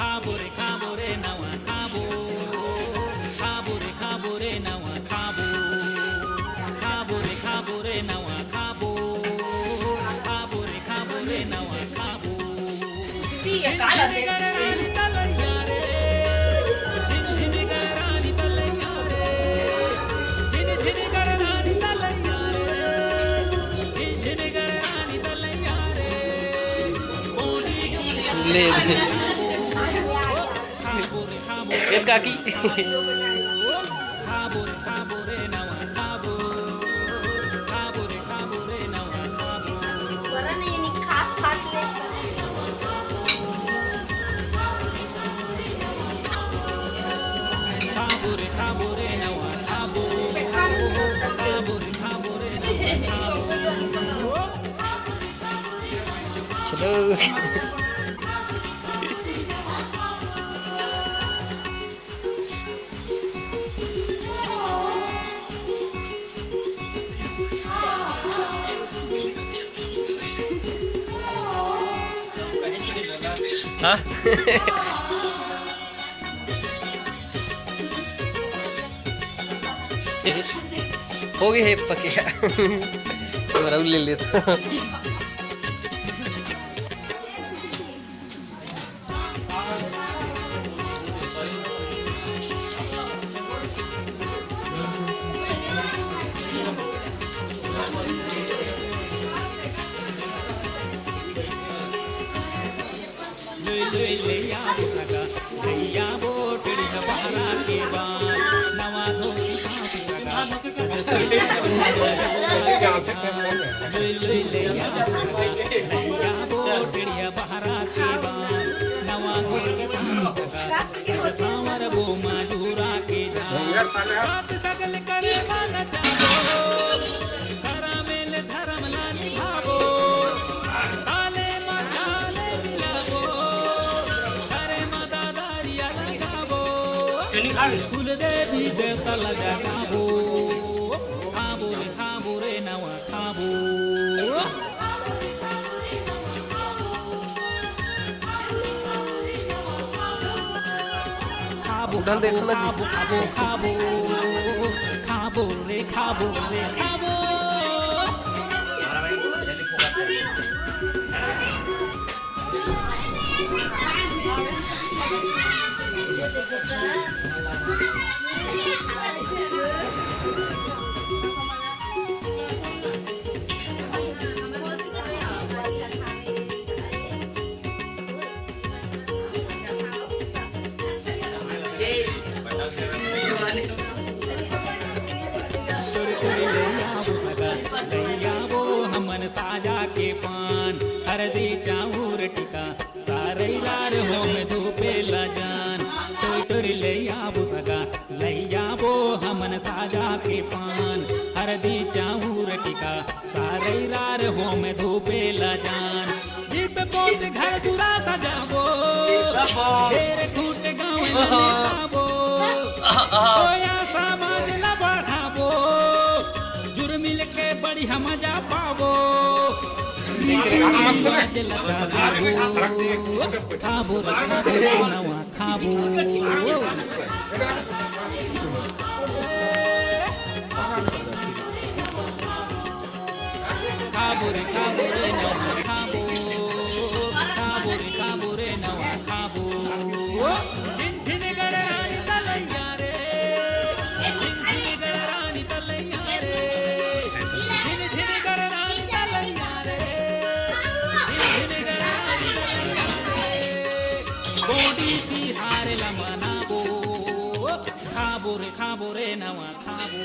खाबो रे नवा खाबो रे नवा खाबो रे नवा खाबो रे नवा खाबो Sí, cállate. ले एक काकी Orang ini khas le. चलो हाँ हो गई है पकिया हमारा ले लेता फूल देवी देवता लगा खाबो रे नवा खाबो उधर देखना जी खाबो रे खाबो हमन साजा के पान हरदी चाऊर टिका सारे लार हो में धूपे ला जान टोरी ले आबो सगा ले आबो हमन साजा के पान हरदी चाऊर टिका सारे लार हो में धूपे ला जान जीप पोत घर दूरा सजाबो ढेर घूट गाँव लगाबो ओया समाज ला बढ़ाबो जुर मिल के बढ़िया मजा पाबो खाबो नवा खाबो रे नवा खाबो रे नवा खाबो झिन गड़रानी तलैया रे झिन गड़रानी तलैया रे झिन गड़रानी तलैया रे गोडी तिहार लमनाबो खाबो रे नवा खाबो